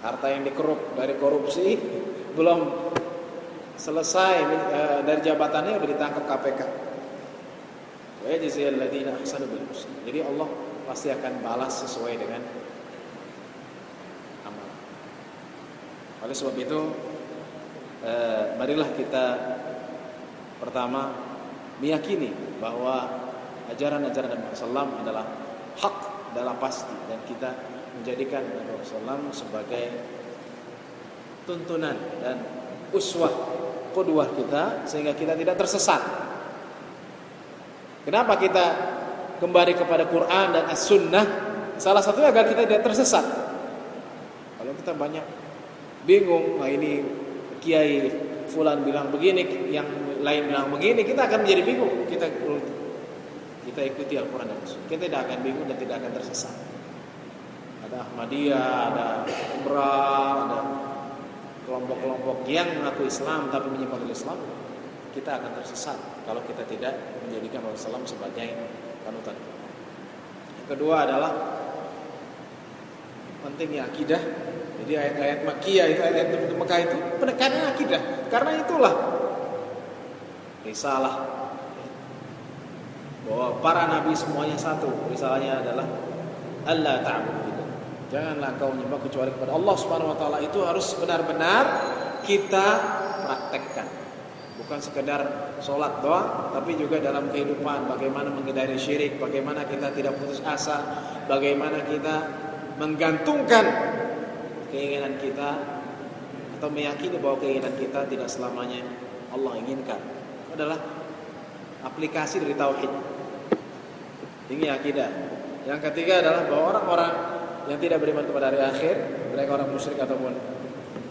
Harta yang dikerup dari korupsi belum selesai dari jabatannya udah ditangkap KPK. Wa yajziyal ladzina ahsanu bil husna. Jadi Allah pasti akan balas sesuai dengan amal. Oleh sebab itu marilah kita pertama meyakini bahwa ajaran-ajaran Nabi sallallahu adalah hak, adalah pasti, dan kita menjadikan Nabi sallallahu sebagai tuntunan dan uswah, qudwah kita sehingga kita tidak tersesat. Kenapa kita kembali kepada Quran dan As-Sunnah? Salah satunya agar kita tidak tersesat. Kalau kita banyak bingung, nah ini kiai fulan bilang begini, yang lain bilang begini, kita akan menjadi bingung. Kita ikuti Al-Quran dan As-Sunnah, kita tidak akan bingung dan tidak akan tersesat. Ada Ahmadiyah, ada Umrah, ada kelompok-kelompok yang mengaku Islam tapi menyimpang dari Islam, kita akan tersesat kalau kita tidak menjadikan Rasulullah SAW sebagai panutan. Yang kedua adalah pentingnya akidah. Jadi ayat-ayat Makkiyah itu, ayat Mekah itu penekanannya akidah. Karena itulah risalah bahwa para nabi semuanya satu. Risalahnya adalah Allah ta'budu. Janganlah kau menyembah kecuali kepada Allah Subhanahu wa taala. Itu harus benar-benar kita praktekkan. Bukan sekedar sholat doang, tapi juga dalam kehidupan. Bagaimana menghindari syirik, bagaimana kita tidak putus asa, bagaimana kita menggantungkan keinginan kita atau meyakini bahwa keinginan kita tidak selamanya Allah inginkan. Itu adalah aplikasi dari tauhid. Ini akidah. Yang ketiga adalah bahwa orang-orang yang tidak beriman kepada hari akhir, mereka orang musyrik ataupun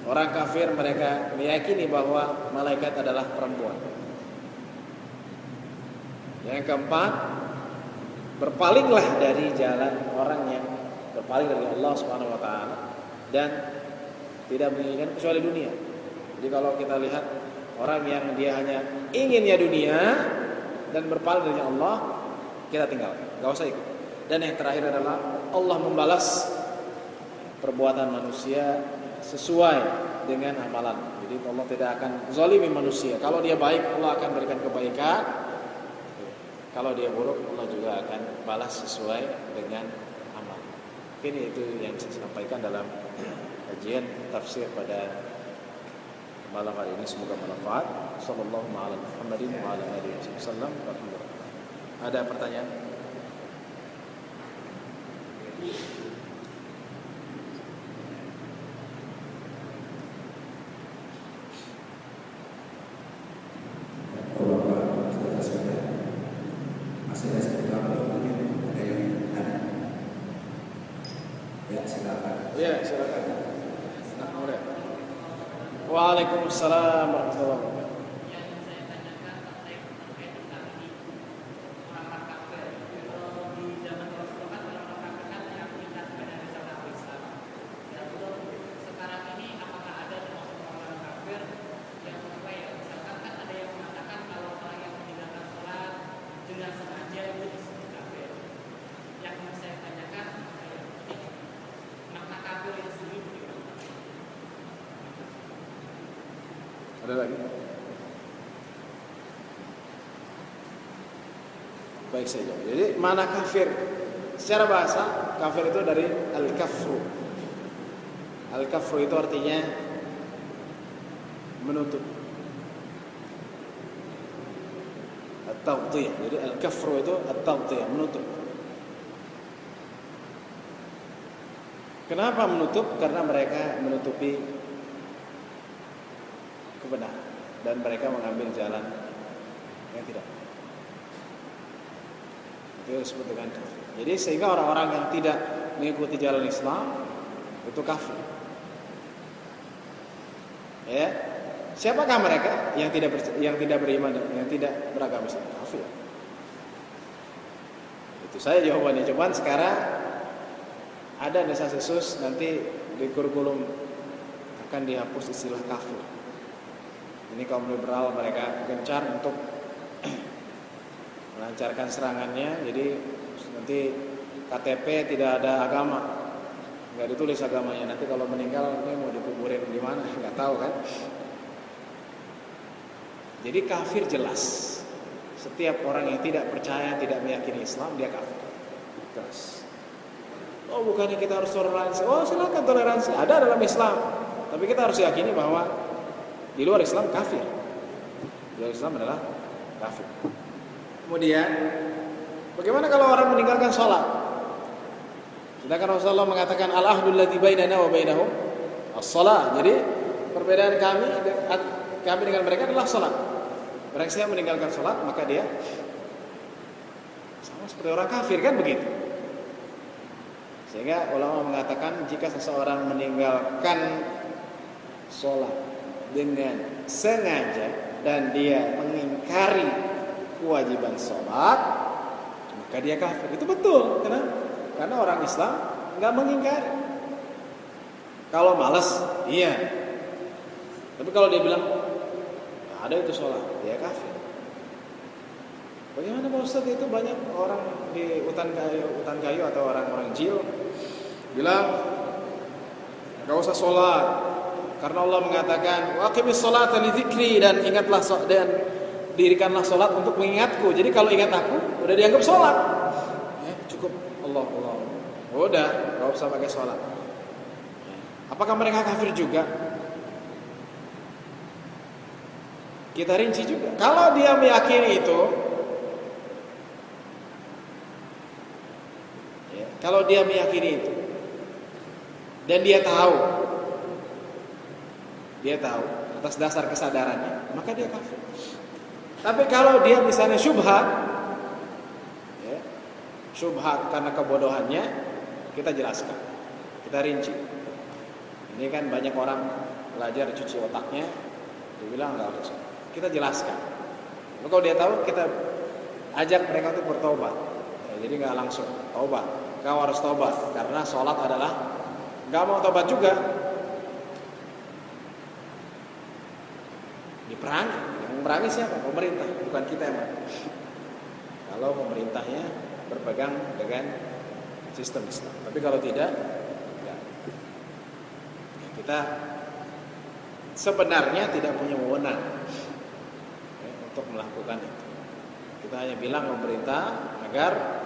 orang kafir, mereka meyakini bahwa malaikat adalah perempuan. Yang keempat, berpalinglah dari jalan orang yang berpaling dari Allah Subhanahu wa taala dan tidak menginginkan kecuali dunia. Jadi kalau kita lihat orang yang dia hanya inginnya dunia dan berpaling dari Allah, kita tinggalkan, enggak usah ikut. Dan yang terakhir adalah Allah membalas perbuatan manusia sesuai dengan amalan. Jadi Allah tidak akan zalimi manusia. Kalau dia baik, Allah akan berikan kebaikan. Kalau dia buruk, Allah juga akan balas sesuai dengan amal. Ini itu yang saya sampaikan dalam kajian tafsir pada malam hari ini. Semoga bermanfaat. Sallallahu alaihi Muhammadin wa ala alihi wasallam. Ada pertanyaan? Ya, silakan. Waalaikumsalam warahmatullahi wabarakatuh. Ada lagi? Baik saja. Jadi mana kafir? Secara bahasa kafir itu dari al-kafru. Al-kafru itu artinya menutup. At-taghtiyah. Jadi al-kafru itu at-taghtiyah, menutup. Kenapa menutup? Karena mereka menutupi kebenaran dan mereka mengambil jalan yang tidak. Itu disebut dengan kafir. Jadi sehingga orang-orang yang tidak mengikuti jalan Islam itu kafir. Ya, siapakah mereka yang tidak beriman, yang tidak beragama Islam? Kafir. Itu saya jawabannya. Cuman sekarang ada desas-desus nanti di kurikulum akan dihapus istilah kafir. Ini kaum liberal mereka gencar untuk melancarkan serangannya. Jadi nanti KTP tidak ada agama, nggak ditulis agamanya. Nanti kalau meninggal ini mau dikuburin di mana? Nggak tahu kan? Jadi kafir jelas. Setiap orang yang tidak percaya, tidak meyakini Islam, dia kafir. Jelas. Oh bukannya kita harus toleransi? Oh silakan toleransi. Ada dalam Islam, tapi kita harus yakini bahwa di luar Islam kafir. Di luar Islam adalah kafir. Kemudian, bagaimana kalau orang meninggalkan sholat? Sedangkan Rasulullah mengatakan al-ahdul ladzi bainana wa bainahum as-shalah. Jadi perbedaan kami dengan mereka adalah sholat. Barang siapa meninggalkan sholat, maka dia sama seperti orang kafir, kan begitu. Sehingga ulama mengatakan jika seseorang meninggalkan sholat dengan sengaja dan dia mengingkari kewajiban sholat, maka dia kafir. Itu betul. Kenapa? Karena orang Islam nggak mengingkari. Kalau malas, iya. Tapi kalau dia bilang ada itu sholat, dia kafir. Bagaimana Pak Ustadz? Itu banyak orang di hutan kayu atau orang-orang jil bilang nggak usah sholat. Karena Allah mengatakan waqimis sholata li dzikri, dan ingatlah dan dirikanlah sholat untuk mengingatku. Jadi kalau ingat aku udah dianggap sholat. Cukup Allah. Udah, enggak usah pakai sholat. Apakah mereka kafir juga? Kita rinci juga. Kalau dia meyakini itu, kalau dia meyakini itu dan dia tahu atas dasar kesadarannya, maka dia kafir. Tapi kalau dia misalnya syubhat karena kebodohannya, kita jelaskan, kita rinci. Ini kan banyak orang belajar cuci otaknya, dia bilang enggak harus. Kita jelaskan. Lalu kalau dia tahu, kita ajak mereka untuk bertobat. jadi nggak langsung taubat. Kau harus taubat karena sholat adalah, nggak mau taubat juga diperangi. Yang memerangi siapa? Pemerintah, bukan kita emang. Kalau pemerintahnya berpegang dengan sistem Islam. Tapi kalau tidak, enggak. Kita sebenarnya tidak punya wewenang untuk melakukan itu. Kita hanya bilang pemerintah agar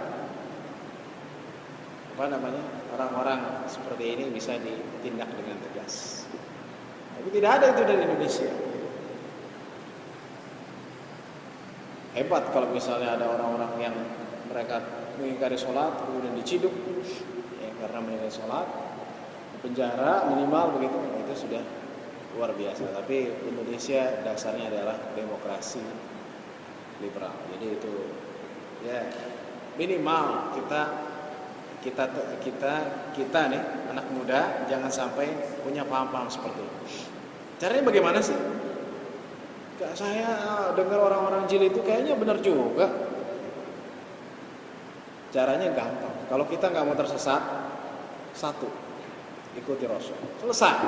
orang-orang seperti ini bisa ditindak dengan tegas. Tapi tidak ada itu dari Indonesia. Hebat kalau misalnya ada orang-orang yang mereka mengingkari sholat kemudian diciduk ya, karena mengingkari sholat, penjara minimal begitu, itu sudah luar biasa. Tapi Indonesia dasarnya adalah demokrasi liberal. Jadi itu ya minimal kita nih anak muda jangan sampai punya paham-paham seperti itu. Caranya bagaimana sih? Saya dengar orang-orang jil itu kayaknya benar juga. Caranya gampang. Kalau kita nggak mau tersesat, satu, ikuti Rasul. Selesai.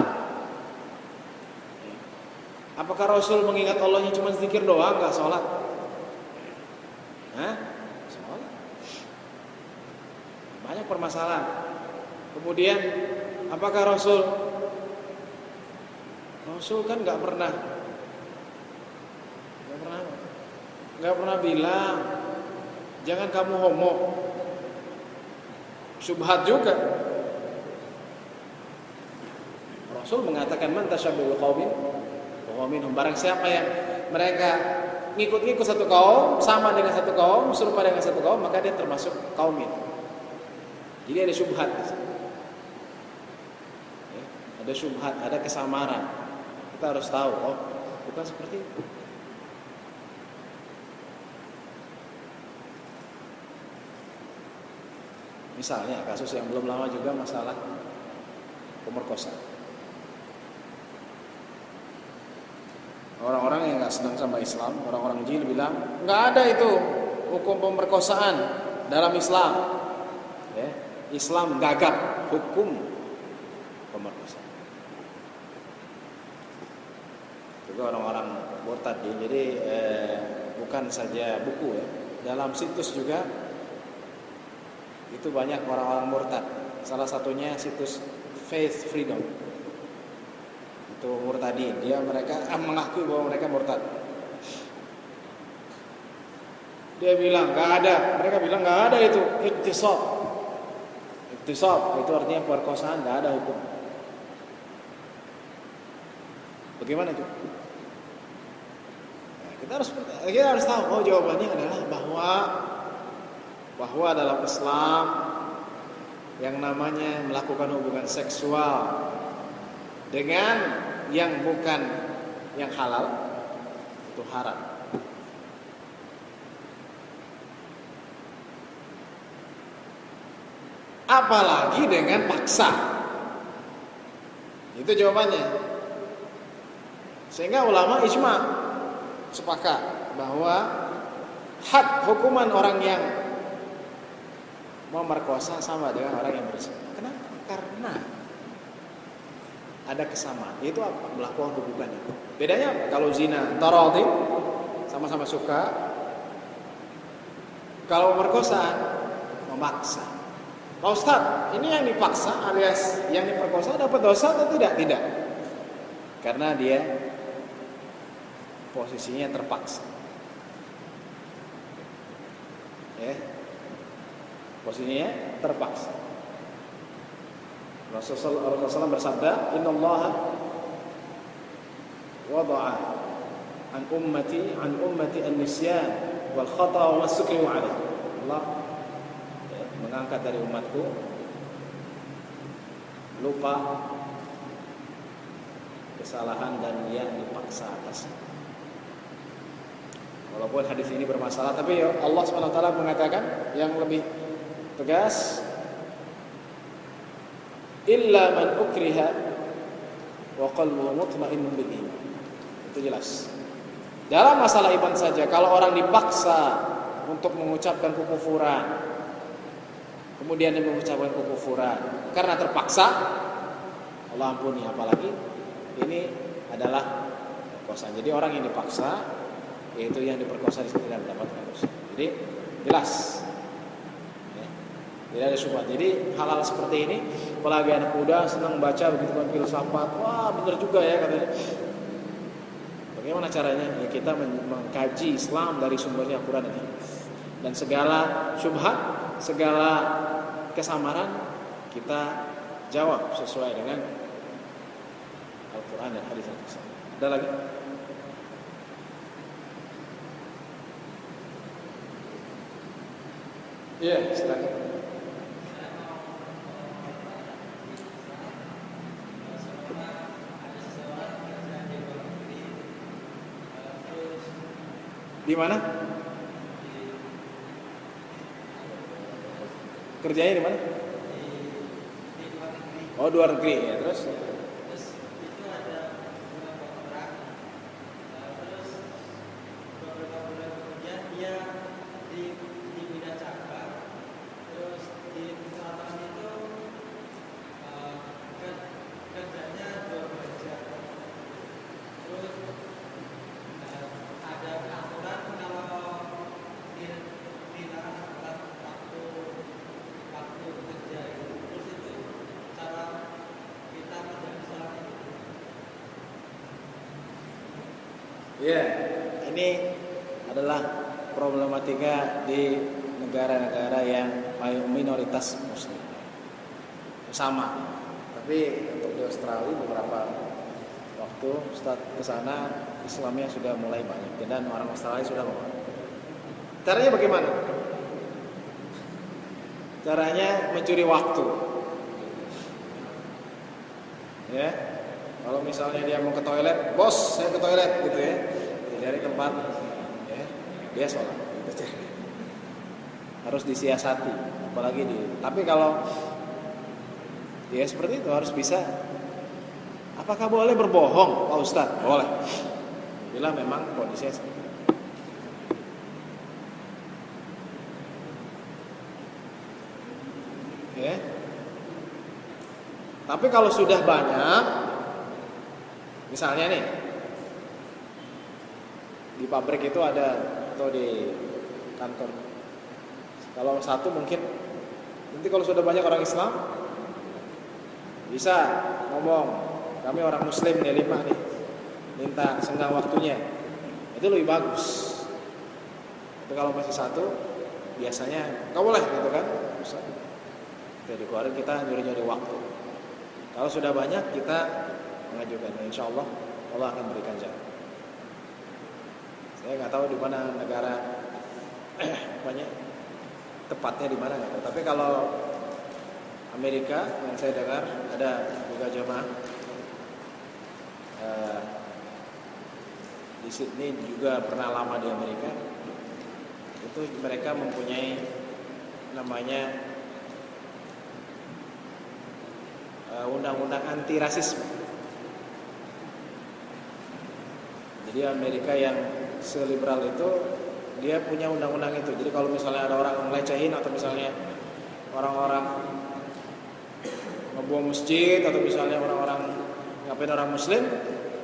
Apakah Rasul mengingat Allahnya cuma zikir doang, nggak sholat? Sholat. Banyak permasalahan. Kemudian, apakah Rasul kan nggak pernah bilang jangan kamu homo. Syubhat juga. Rasul mengatakan man tasyabbaha biqaumin fa minhum, barang siapa yang mereka ngikut-ngikut satu kaum, sama dengan satu kaum, serupa dengan satu kaum, maka dia termasuk kaum itu. Jadi ada syubhat di sini. Ya, ada syubhat, ada kesamaran. Kita harus tahu, oh, bukan seperti itu. Misalnya kasus yang belum lama juga masalah pemerkosaan. Orang-orang yang nggak senang sama Islam, orang-orang jil bilang nggak ada itu hukum pemerkosaan dalam Islam. Ya, Islam gagap hukum pemerkosaan. Juga orang-orang murtad. Jadi bukan saja buku ya, dalam situs juga itu banyak orang-orang murtad. Salah satunya situs Faith Freedom. Itu murtadin. Mereka mengakui bahwa mereka murtad. Dia bilang nggak ada. Mereka bilang nggak ada itu iktisab. Iktisab itu artinya perkosaan, nggak ada hukum. Bagaimana itu? Nah, kita harus tahu. Oh, jawabannya adalah bahwa dalam Islam yang namanya melakukan hubungan seksual dengan yang bukan yang halal itu haram. Apalagi dengan paksa. Itu jawabannya. Sehingga ulama ijma sepakat bahwa had hukuman orang yang memerkosa sama dengan orang yang berzina. Kenapa? Karena ada kesamaan. Itu apa? Melakukan hubungan itu. Bedanya apa? Kalau zina taradhi, sama-sama suka. Kalau pemerkosaan memaksa. Pak Ustaz, ini yang dipaksa alias yang diperkosa dapat dosa atau tidak? Tidak. Karena dia posisinya terpaksa. Ya. Posisinya terpaksa. Rasulullah SAW bersabda, Innallaha wada'a an ummati an-nisyan wal khata' wa sukrihu alaih. Allah mengangkat dari umatku lupa, kesalahan dan yang dipaksa atasnya. Walaupun hadis ini bermasalah, tapi Allah SWT mengatakan yang lebih tegas, illa man ukriha wa qalbuhu mutmainnun bil iman. Itu jelas. Dalam masalah iman saja, kalau orang dipaksa untuk mengucapkan kekufuran, kemudian dia mengucapkan kekufuran karena terpaksa, Allah ampuni. Apalagi ini adalah perkosaan. Jadi orang yang dipaksa, yaitu yang diperkosa tidak mendapatkan dosa. Jadi jelas, ya, tidak ada syubhat. Jadi hal-hal seperti ini, apalagi anak muda senang baca begitu kan filsafat, wah benar juga ya katanya. Bagaimana caranya? Ya, kita mengkaji Islam dari sumbernya Al-Quran dan Hadis. Dan segala syubhat, segala kesamaran kita jawab sesuai dengan Al-Quran dan Hadis. Ada lagi? Iya, silakan. Di mana? Kerjanya di mana? Oh, luar negeri ya. Terus? Ya, ini adalah problematika di negara-negara yang minoritas Muslim. Sama, tapi untuk di Australia beberapa waktu Ustaz ke sana, Islamnya sudah mulai banyak dan orang Australia sudah mau. Caranya bagaimana? Caranya mencuri waktu. Ya. Kalau misalnya dia mau ke toilet, bos, saya ke toilet gitu ya. Dari tempat ya, dia sholat gitu. Harus disiasati, apalagi tapi kalau ya seperti itu harus bisa. Apakah boleh berbohong, Pak Ustadz? Boleh. Bila memang kondisinya seperti itu. Ya. Tapi kalau sudah banyak, misalnya nih, di pabrik itu ada atau di kantor. Kalau satu mungkin, nanti kalau sudah banyak orang Islam, bisa ngomong, kami orang Muslim nih 5 nih, minta senggang waktunya, itu lebih bagus. Tapi kalau masih satu, biasanya nggak boleh gitu kan? Jadi keluarin kita nyuri-nyuri waktu. Kalau sudah banyak kita mengajukan, insya Allah Allah akan berikan jalan. Saya nggak tahu di mana negara banyak tepatnya di mana nggak tahu. Tapi kalau Amerika yang saya dengar ada juga jemaah di Sydney juga pernah lama di Amerika. Itu mereka mempunyai namanya undang-undang anti rasisme. Jadi Amerika yang seliberal itu dia punya undang-undang itu. Jadi kalau misalnya ada orang ngelecehin atau misalnya orang-orang ngebuang masjid atau misalnya orang-orang ngapain orang Muslim,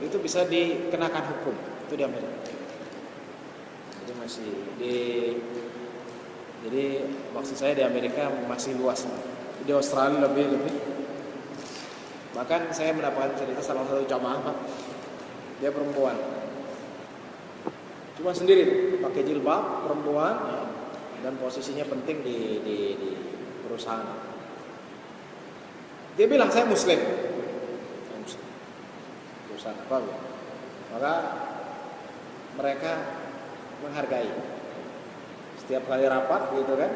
itu bisa dikenakan hukum. Itu di Amerika. Jadi masih jadi maksud saya di Amerika masih luas. Di Australia lebih. Bahkan saya mendapatkan cerita salah satu jamaah, Pak. Dia perempuan. Cuma sendiri, pakai jilbab, perempuan, ya, dan posisinya penting di perusahaan. Dia bilang saya Muslim. Perusahaan apa? Ya? Maka mereka menghargai. Setiap kali rapat gitu kan,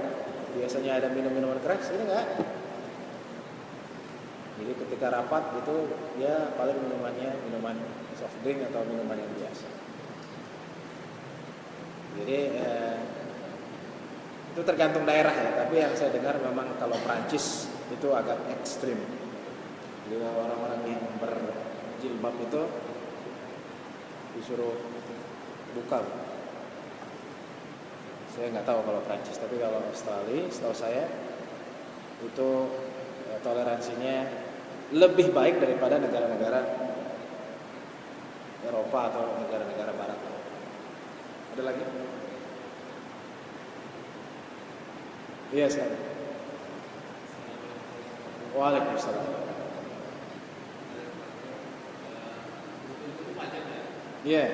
biasanya ada minum-minuman keras, ini enggak. Jadi ketika rapat itu dia paling minuman soft drink atau minuman yang biasa. Jadi itu tergantung daerah ya. Tapi yang saya dengar memang kalau Prancis itu agak ekstrim. Jadi orang-orang yang berjilbab itu disuruh buka. Saya nggak tahu kalau Prancis, tapi kalau Australia, setahu saya itu toleransinya lebih baik daripada negara-negara Eropa atau negara-negara Barat. Ada lagi? Iya sekarang. Waalaikumsalam. Iya.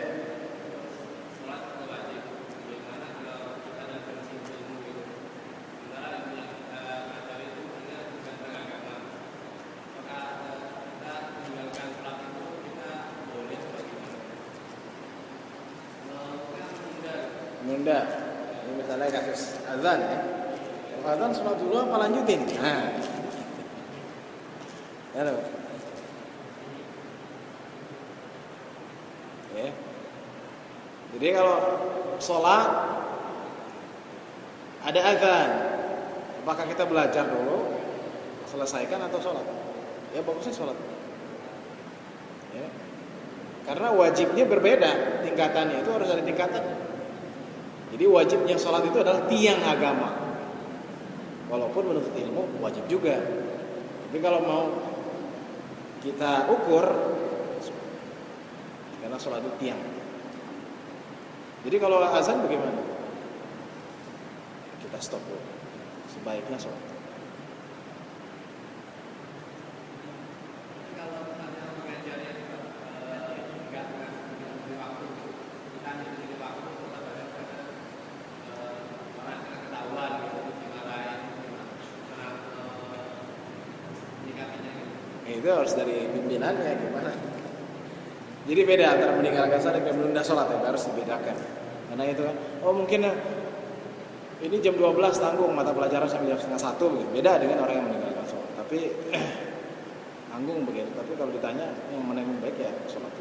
Nunda. Ini misalnya kasus azan ya. Kalau azan sholat dulu apa lanjutin? Nah. Halo. Ya. Jadi kalau sholat ada azan, apakah kita belajar dulu, selesaikan atau sholat? Ya bagusnya sholat. Ya. Karena wajibnya berbeda, tingkatannya itu harus ada tingkatan. Jadi wajibnya sholat itu adalah tiang agama. Walaupun menuntut ilmu wajib juga. Tapi kalau mau kita ukur, karena sholat itu tiang. Jadi kalau azan bagaimana? Kita stop dulu. Sebaiknya sholat. Itu harus dari pimpinannya gimana. Jadi beda antara meninggalkan sholat dan menunda sholat, ya harus dibedakan. Karena itu kan, oh mungkin ini jam 12 tanggung mata pelajaran sampai jam 12:30, beda dengan orang yang meninggalkan sholat. Tapi tanggung begitu. Tapi kalau ditanya yang mana yang baik ya sholat.